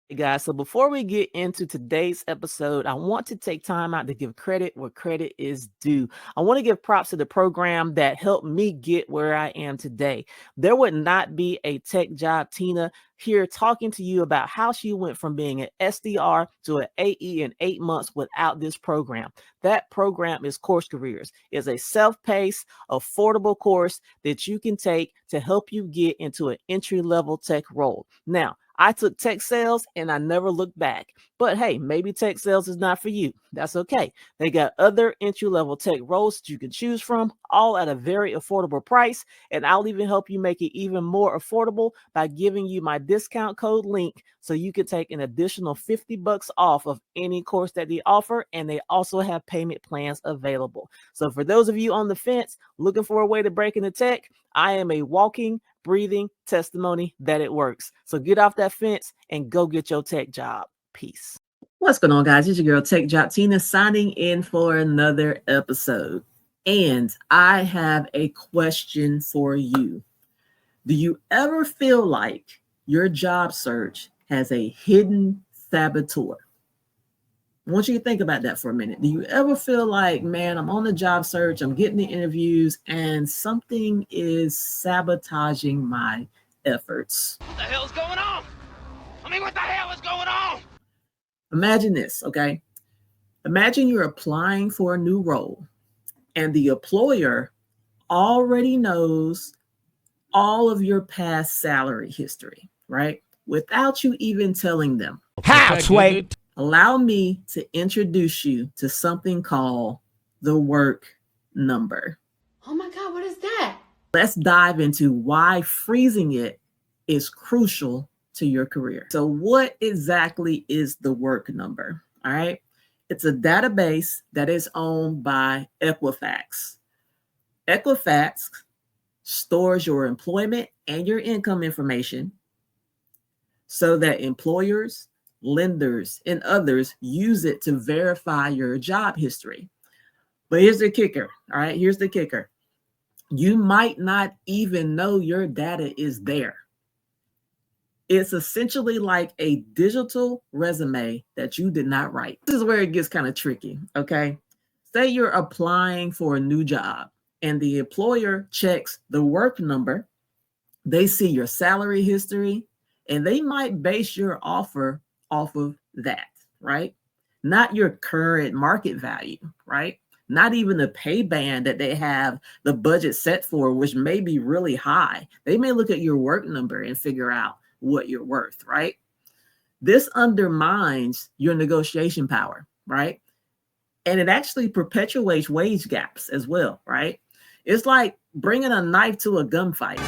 Hey guys, so before we get into today's episode, I want to take time out to give credit where credit is due. I want to give props to the program that helped me get where I am today. There would not be a tech job Tina here talking to you about how she went from being an SDR to an AE in 8 months without this program. That program is CourseCareers. It's a self-paced, affordable course that you can take to help you get into an entry-level tech role. Now, I took tech sales and I never looked back. But hey, maybe tech sales is not for you. That's okay. They got other entry-level tech roles that you can choose from, all at a very affordable price. And I'll even help you make it even more affordable by giving you my discount code link so you can take an additional $50 off of any course that they offer. And they also have payment plans available. So for those of you on the fence looking for a way to break into tech, I am a walking, breathing testimony that it works. So get off that fence and go get your tech job. Peace. What's going on, guys? It's your girl Tech Job Tina signing in for another episode. And I have a question for you. Do you ever feel like your job search has a hidden saboteur? I want you to think about that for a minute. Do you ever feel like, man, I'm on the job search, I'm getting the interviews, and something is sabotaging my efforts? What the hell is going on? What the hell is going on? Imagine this, okay? Imagine you're applying for a new role, and the employer already knows all of your past salary history, right? Without you even telling them. How, Sway? Allow me to introduce you to something called the work number. Oh my God, what is that? Let's dive into why freezing it is crucial to your career. So what exactly is the work number? All right. It's a database that is owned by Equifax. Equifax stores your employment and your income information so that employers, lenders, and others use it to verify your job history. But here's the kicker. All right, here's the kicker. You might not even know your data is there. It's essentially like a digital resume that you did not write. This is where it gets kind of tricky, okay? Say you're applying for a new job and the employer checks the work number. They see your salary history and they might base your offer off of that, right? Not your current market value, right? Not even the pay band that they have the budget set for, which may be really high. They may look at your work number and figure out what you're worth, right? This undermines your negotiation power, right? And it actually perpetuates wage gaps as well, right? It's like bringing a knife to a gunfight.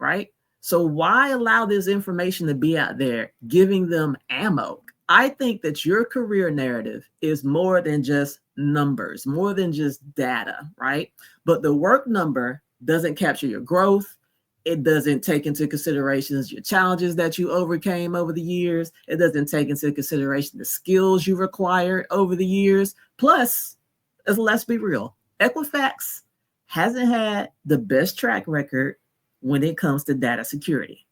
Right? So why allow this information to be out there, giving them ammo? I think that your career narrative is more than just numbers, more than just data, right? But the work number doesn't capture your growth. It doesn't take into considerations your challenges that you overcame over the years. It doesn't take into consideration the skills you've acquired over the years. Plus, let's be real, Equifax hasn't had the best track record when it comes to data security.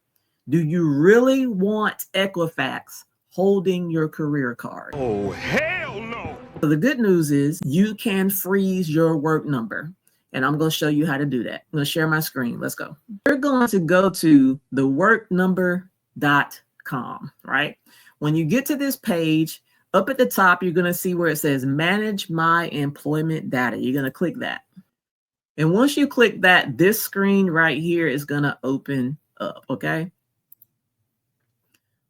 Do you really want Equifax holding your career card? Oh, hell no. So the good news is you can freeze your work number. And I'm going to show you how to do that. I'm going to share my screen. Let's go. You're going to go to theworknumber.com, right? When you get to this page, up at the top, you're going to see where it says Manage My Employment Data. You're going to click that. And once you click that, this screen right here is going to open up, okay?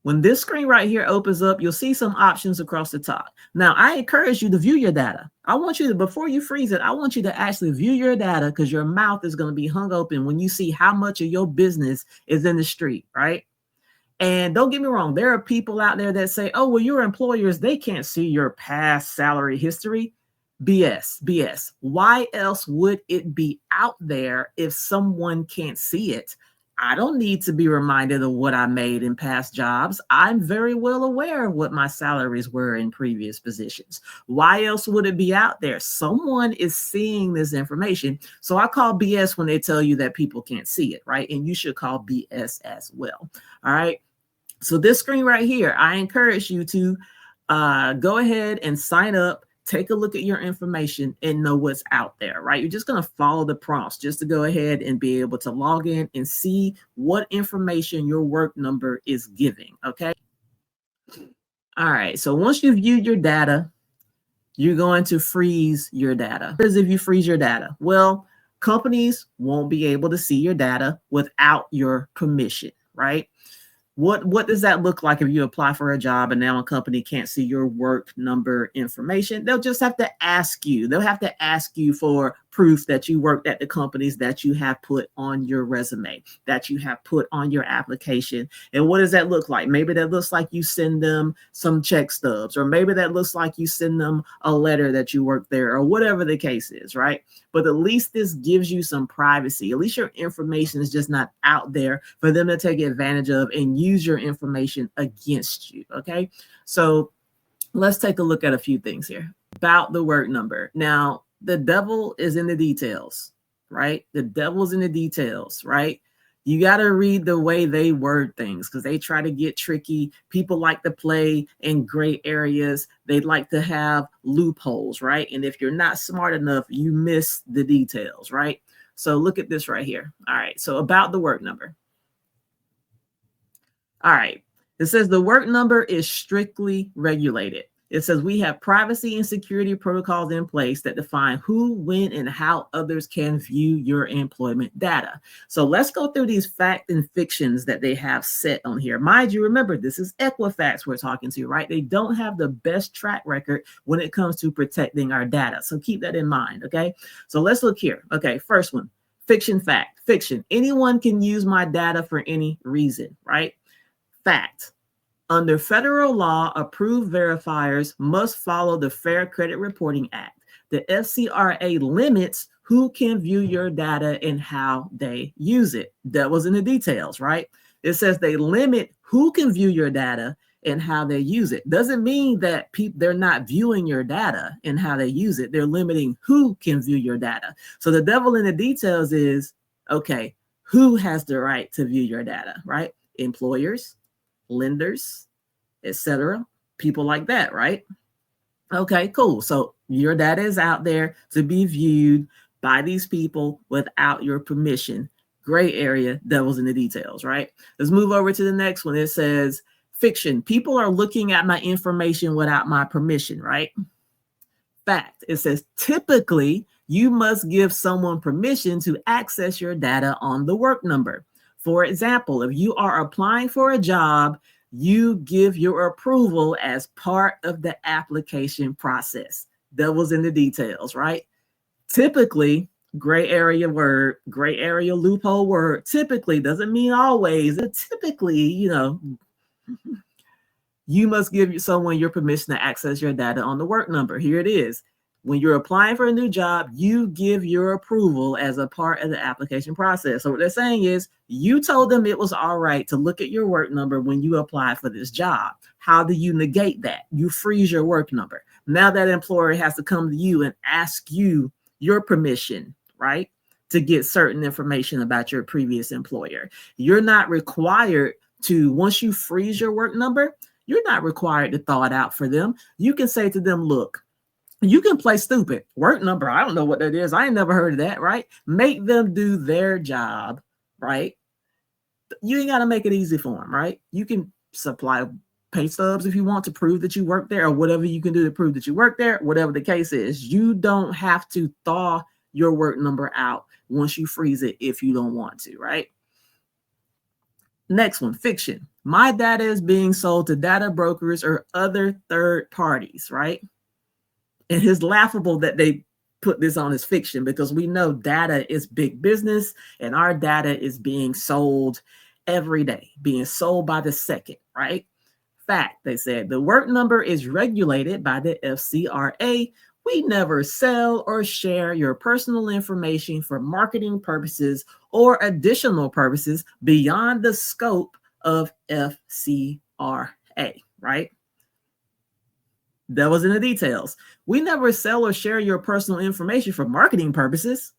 When this screen right here opens up, you'll see some options across the top. Now, I encourage you to view your data. I want you to, before you freeze it, I want you to actually view your data because your mouth is going to be hung open when you see how much of your business is in the street, right? And don't get me wrong, there are people out there that say, oh, well, your employers, they can't see your past salary history. BS. Why else would it be out there if someone can't see it? I don't need to be reminded of what I made in past jobs. I'm very well aware of what my salaries were in previous positions. Why else would it be out there? Someone is seeing this information. So I call BS when they tell you that people can't see it, right? And you should call BS as well. All right. So this screen right here, I encourage you to go ahead and sign up. Take a look at your information and know what's out there, right? You're just going to follow the prompts just to go ahead and be able to log in and see what information your work number is giving, okay? All right, so once you've viewed your data, you're going to freeze your data. What is if you freeze your data? Well, companies won't be able to see your data without your permission, right? What does that look like if you apply for a job and now a company can't see your work number information? They'll just have to ask you. They'll have to ask you for proof that you worked at the companies that you have put on your resume, that you have put on your application. And what does that look like? Maybe that looks like you send them some check stubs, or maybe that looks like you send them a letter that you worked there, or whatever the case is, right? But at least this gives you some privacy. At least your information is just not out there for them to take advantage of and use your information against you, okay? So let's take a look at a few things here about the work number. Now, the devil is in the details, right? The devil's in the details, right? You got to read the way they word things because they try to get tricky. People like to play in gray areas. They like to have loopholes, right? And if you're not smart enough, you miss the details, right? So look at this right here. All right. So about the work number. All right. It says the work number is strictly regulated. It says we have privacy and security protocols in place that define who, when, and how others can view your employment data. So let's go through these fact and fictions that they have set on here. Mind you, remember, this is Equifax we're talking to, right? They don't have the best track record when it comes to protecting our data. So keep that in mind, okay? So let's look here. Okay, first one, fiction, fact, fiction. Anyone can use my data for any reason, right? Fact. Under federal law, approved verifiers must follow the Fair Credit Reporting Act. The FCRA limits who can view your data and how they use it. That was in the details, right? It says they limit who can view your data and how they use it. Doesn't mean that they're not viewing your data and how they use it. They're limiting who can view your data. So the devil in the details is, okay, who has the right to view your data, right? Employers, lenders, etc., people like that, right? Okay, cool. So your data is out there to be viewed by these people without your permission. Gray area, devil's in the details, right? Let's move over to the next one. It says fiction. People are looking at my information without my permission, right? Fact. It says typically you must give someone permission to access your data on the work number. For example, if you are applying for a job, you give your approval as part of the application process. Devil's in the details, right? Typically, gray area word, gray area loophole word, typically doesn't mean always. Typically, you must give someone your permission to access your data on the work number. Here it is. When you're applying for a new job, you give your approval as a part of the application process. So what they're saying is you told them it was all right to look at your work number when you apply for this job. How do you negate that? You freeze your work number. Now that employer has to come to you and ask you your permission, right, to get certain information about your previous employer. You're not required to, once you freeze your work number, you're not required to thaw it out for them. You can say to them, look, you can play stupid. Work number, I don't know what that is. I ain't never heard of that, right? Make them do their job, right? You ain't got to make it easy for them, right? You can supply pay stubs if you want to prove that you work there, or whatever you can do to prove that you work there, whatever the case is. You don't have to thaw your work number out once you freeze it if you don't want to, right? Next one, fiction. My data is being sold to data brokers or other third parties, right? And it's laughable that they put this on as fiction because we know data is big business and our data is being sold every day, being sold by the second, right? Fact, they said the work number is regulated by the FCRA, We never sell or share your personal information for marketing purposes or additional purposes beyond the scope of FCRA, right? That was in the details. We never sell or share your personal information for marketing purposes,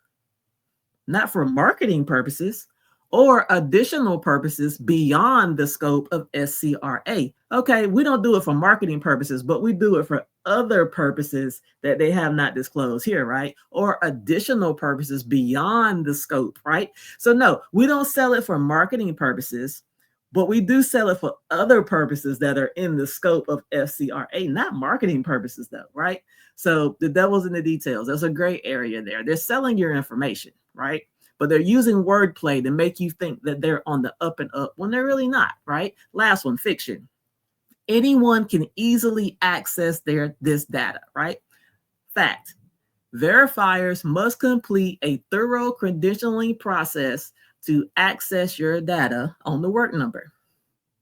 not for marketing purposes or additional purposes beyond the scope of SCRA. Okay, we don't do it for marketing purposes, but we do it for other purposes that they have not disclosed here, right? Or additional purposes beyond the scope, right? So no, we don't sell it for marketing purposes, but we do sell it for other purposes that are in the scope of FCRA, not marketing purposes though, right? So the devil's in the details. There's a gray area there. They're selling your information, right? But they're using wordplay to make you think that they're on the up and up when they're really not, right? Last one, fiction. Anyone can easily access this data, right? Fact. Verifiers must complete a thorough credentialing process to access your data on the work number.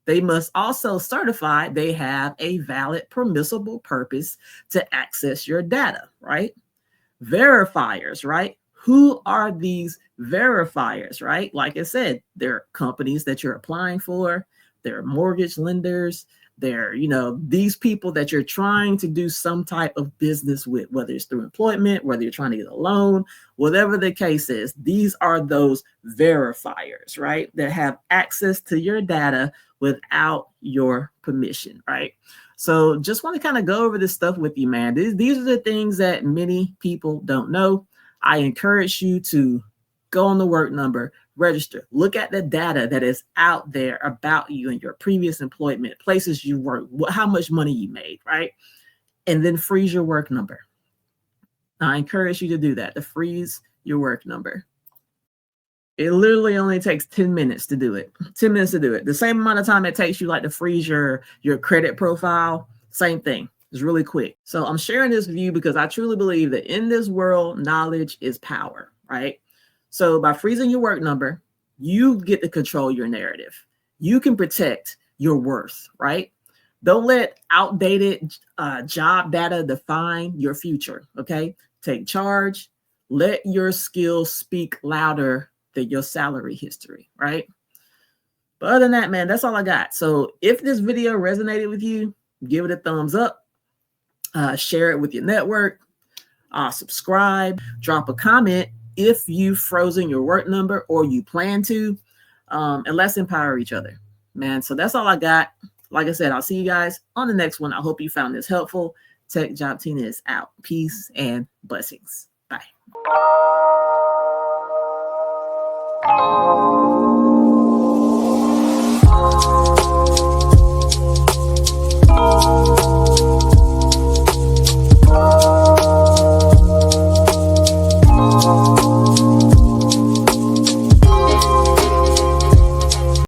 They must also certify they have a valid permissible purpose to access your data, right? Verifiers, right? Who are these verifiers, right? Like I said, they're companies that you're applying for, they're mortgage lenders, they're, these people that you're trying to do some type of business with, whether it's through employment, whether you're trying to get a loan, whatever the case is, these are those verifiers, right? That have access to your data without your permission, right? So just want to kind of go over this stuff with you, man. These are the things that many people don't know. I encourage you to go on the work number, register, look at the data that is out there about you and your previous employment, places you work, how much money you made, right? And then freeze your work number. I encourage you to do that, to freeze your work number. It literally only takes 10 minutes to do it. 10 minutes to do it. The same amount of time it takes you like to freeze your credit profile, same thing. It's really quick. So I'm sharing this with you because I truly believe that in this world, knowledge is power, right? So by freezing your work number, you get to control your narrative. You can protect your worth, right? Don't let outdated job data define your future, okay? Take charge. Let your skills speak louder than your salary history, right? But other than that, man, that's all I got. So if this video resonated with you, give it a thumbs up. Share it with your network. Subscribe. Drop a comment if you've frozen your work number or you plan to. And let's empower each other, man. So that's all I got. Like I said, I'll see you guys on the next one. I hope you found this helpful. Tech Job Tina is out. Peace and blessings. Bye.